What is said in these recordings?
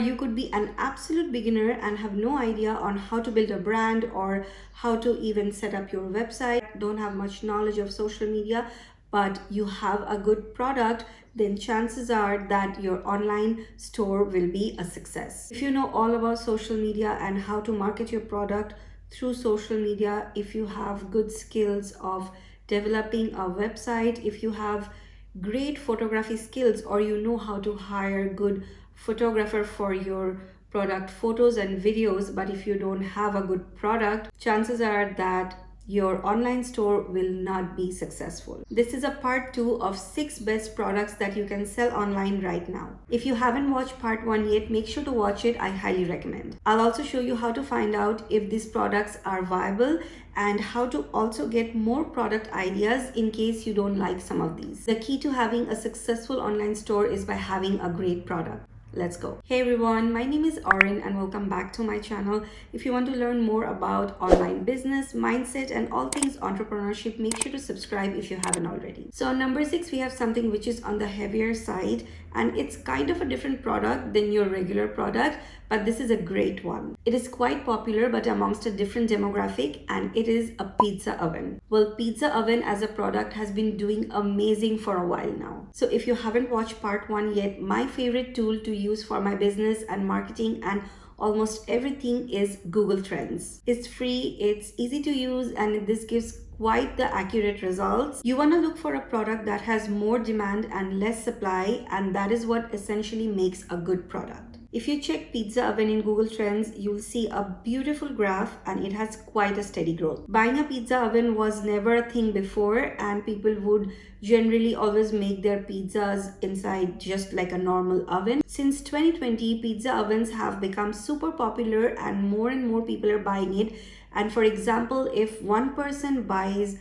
You could be an absolute beginner and have no idea on how to build a brand or how to even set up your website, don't have much knowledge of social media, but you have a good product, then chances are that your online store will be a success. If you know all about social media and how to market your product through social media, if you have good skills of developing a website, if you have great photography skills, or you know how to hire good photographer for your product photos and videos, but if you don't have a good product, chances are that your online store will not be successful. This is a part 2 of 6 best products that you can sell online right now. If you haven't watched part 1 yet, make sure to watch it. I highly recommend. I'll also show you how to find out if these products are viable and how to also get more product ideas in case you don't like some of these. The key to having a successful online store is by having a great product. Let's go. Hey everyone, my name is Aurin and welcome back to my channel. If you want to learn more about online business, mindset, and all things entrepreneurship, make sure to subscribe if you haven't already. So on number 6, we have something which is on the heavier side, and it's kind of a different product than your regular product, but this is a great one. It is quite popular but amongst a different demographic, and it is a pizza oven. Well, pizza oven as a product has been doing amazing for a while now. So if you haven't watched part 1 yet, my favorite tool to use for my business and marketing and almost everything is Google Trends. It's free, it's easy to use, and this gives quite the accurate results. You want to look for a product that has more demand and less supply, and that is what essentially makes a good product. If you check pizza oven in Google Trends, you'll see a beautiful graph and it has quite a steady growth. Buying a pizza oven was never a thing before, and people would generally always make their pizzas inside just like a normal oven. Since 2020, pizza ovens have become super popular and more people are buying it. And for example, if one person buys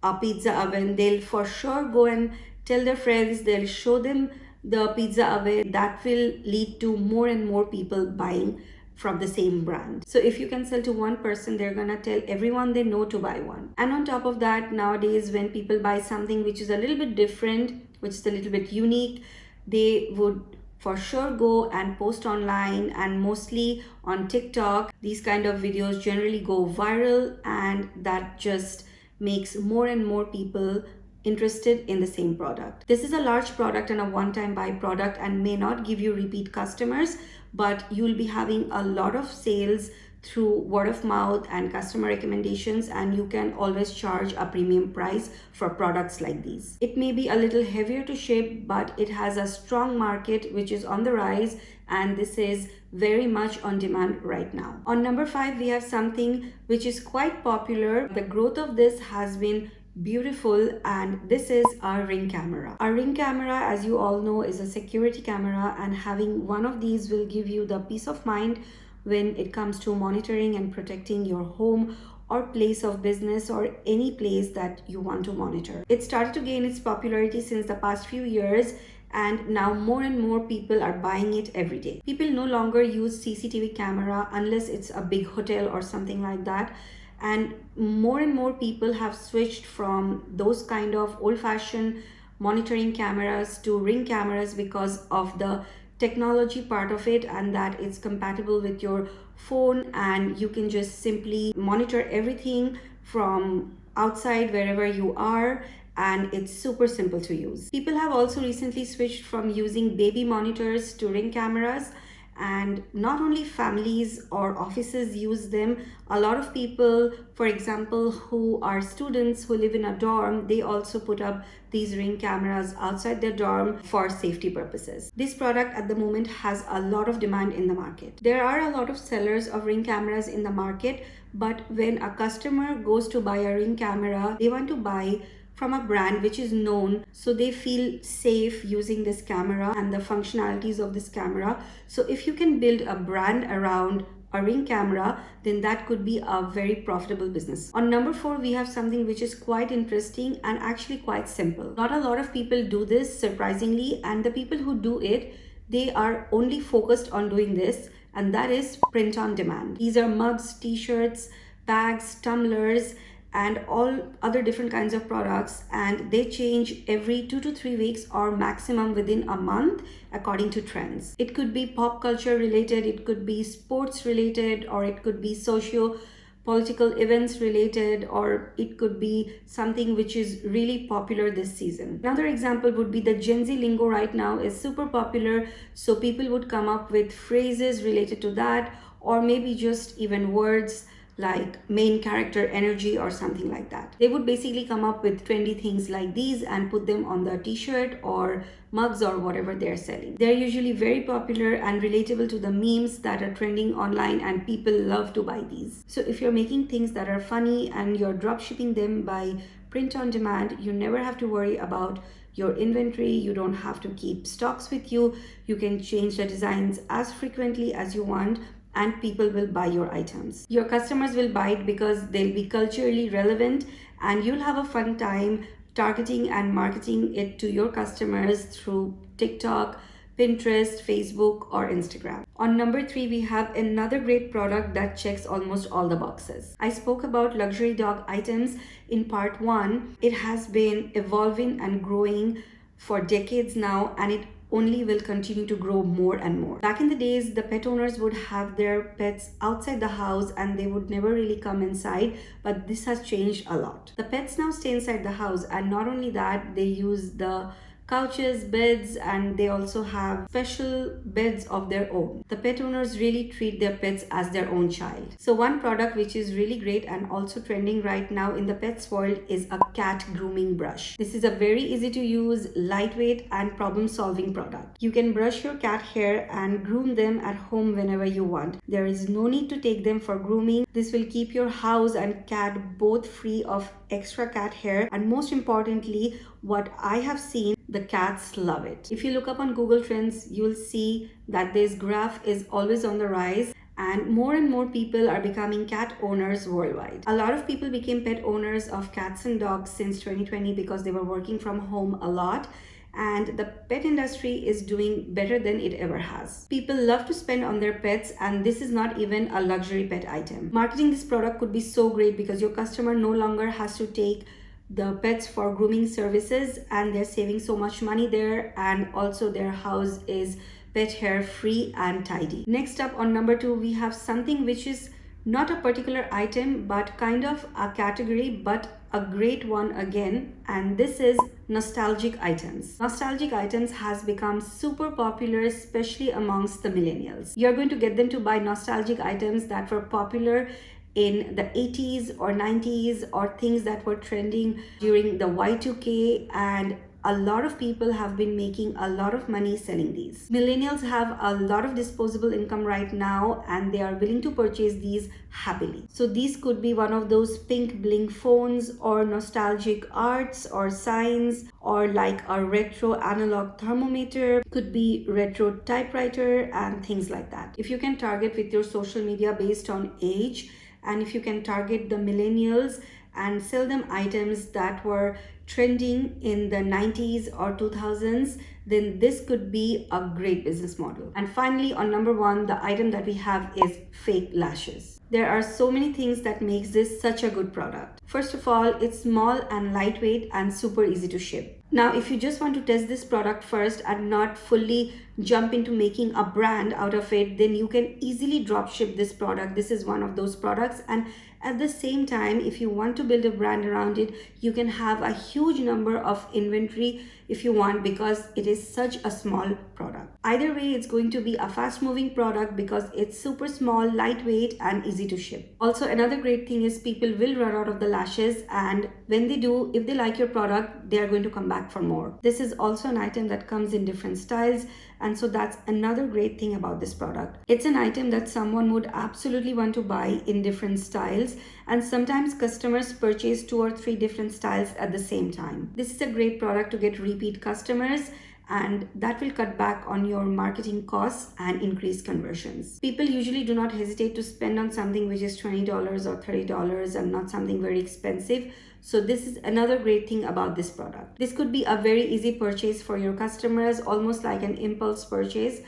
a pizza oven, they'll for sure go and tell their friends, they'll show them the pizza oven. That will lead to more and more people buying from the same brand. So if you can sell to one person, they're gonna tell everyone they know to buy one. And on top of that, nowadays when people buy something which is a little bit different, which is a little bit unique, they would for sure go and post online, and mostly on TikTok. These kind of videos generally go viral, and that just makes more and more people interested in the same product. This is a large product and a one-time buy product and may not give you repeat customers, but you'll be having a lot of sales through word of mouth and customer recommendations, and you can always charge a premium price for products like these. It may be a little heavier to ship, but it has a strong market which is on the rise, and this is very much on demand right now. On number 5, we have something which is quite popular. The growth of this has been beautiful, and this is our Ring camera. Our Ring camera, as you all know, is a security camera, and having one of these will give you the peace of mind when it comes to monitoring and protecting your home or place of business or any place that you want to monitor. It started to gain its popularity since the past few years, and now more and more people are buying it every day. People no longer use CCTV camera unless it's a big hotel or something like that, and more people have switched from those kind of old-fashioned monitoring cameras to Ring cameras because of the technology part of it, and that it's compatible with your phone, and you can just simply monitor everything from outside wherever you are, and it's super simple to use. People have also recently switched from using baby monitors to Ring cameras, and not only families or offices use them. A lot of people, for example, who are students who live in a dorm, they also put up these Ring cameras outside their dorm for safety purposes. This product at the moment has a lot of demand in the market. There are a lot of sellers of Ring cameras in the market, but when a customer goes to buy a Ring camera, they want to buy from a brand which is known, so they feel safe using this camera and the functionalities of this camera. So if you can build a brand around a Ring camera, then that could be a very profitable business. On number 4, we have something which is quite interesting and actually quite simple. Not a lot of people do this, surprisingly, and the people who do it, they are only focused on doing this, and that is print on demand. These are mugs, t-shirts, bags, tumblers, and all other different kinds of products, and they change every 2 to 3 weeks or maximum within a month according to trends. It could be pop culture related, it could be sports related, or it could be socio political events related, or it could be something which is really popular this season. Another example would be the Gen Z lingo right now is super popular, so people would come up with phrases related to that, or maybe just even words like main character energy or something like that. They would basically come up with trendy things like these and put them on the t-shirt or mugs or whatever they're selling. They're usually very popular and relatable to the memes that are trending online, and people love to buy these. So if you're making things that are funny and you're drop shipping them by print on demand, you never have to worry about your inventory. You don't have to keep stocks with you. You can change the designs as frequently as you want, and people will buy your items. Your customers will buy it because they'll be culturally relevant, and you'll have a fun time targeting and marketing it to your customers through TikTok, Pinterest, Facebook, or Instagram. On number 3, we have another great product that checks almost all the boxes. I spoke about luxury dog items in part 1. It has been evolving and growing for decades now, and it only will continue to grow more and more. Back in the days, the pet owners would have their pets outside the house and they would never really come inside, but this has changed a lot. The pets now stay inside the house, and not only that, they use the couches, beds, and they also have special beds of their own. The pet owners really treat their pets as their own child. So one product which is really great and also trending right now in the pets world is a cat grooming brush. This is a very easy to use, lightweight, and problem solving product. You can brush your cat hair and groom them at home whenever you want. There is no need to take them for grooming. This will keep your house and cat both free of extra cat hair, and most importantly, what I have seen, the cats love it. If you look up on Google Trends, you'll see that this graph is always on the rise, and more people are becoming cat owners worldwide. A lot of people became pet owners of cats and dogs since 2020 because they were working from home a lot, and the pet industry is doing better than it ever has. People love to spend on their pets, and this is not even a luxury pet item. Marketing this product could be so great because your customer no longer has to take the pets for grooming services, and they're saving so much money there, and also their house is pet hair free and tidy. Next up on number 2, we have something which is not a particular item but kind of a category, but a great one again, and this is nostalgic items. Nostalgic items has become super popular, especially amongst the millennials. You're going to get them to buy nostalgic items that were popular in the 80s or 90s, or things that were trending during the Y2K, and a lot of people have been making a lot of money selling these. Millennials have a lot of disposable income right now, and they are willing to purchase these happily. So these could be one of those pink bling phones, or nostalgic arts or signs, or like a retro analog thermometer, could be retro typewriter, and things like that. If you can target with your social media based on age, and if you can target the millennials and sell them items that were trending in the 90s or 2000s, then this could be a great business model. And finally, on number 1, the item that we have is fake lashes. There are so many things that makes this such a good product. First of all, it's small and lightweight and super easy to ship. Now, if you just want to test this product first and not fully jump into making a brand out of it, then you can easily drop ship this product. This is one of those products, and at the same time, if you want to build a brand around it, you can have a huge number of inventory if you want, because it is such a small product. Either way, it's going to be a fast moving product because it's super small, lightweight, and easy to ship. Also, another great thing is people will run out of the lashes, and when they do, if they like your product, they are going to come back for more. This is also an item that comes in different styles, and so that's another great thing about this product. It's an item that someone would absolutely want to buy in different styles, and sometimes customers purchase 2 or 3 different styles at the same time. This is a great product to get repeat customers, and that will cut back on your marketing costs and increase conversions. People usually do not hesitate to spend on something which is $20 or $30 and not something very expensive. So this is another great thing about this product. This could be a very easy purchase for your customers, almost like an impulse purchase.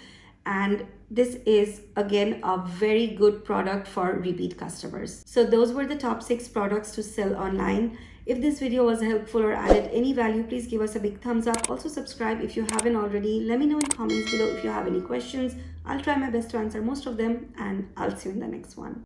and this is again a very good product for repeat customers. So those were the top 6 products to sell online. If this video was helpful or added any value, please give us a big thumbs up. Also subscribe if you haven't already. Let me know in comments below if you have any questions. I'll try my best to answer most of them, and I'll see you in the next one.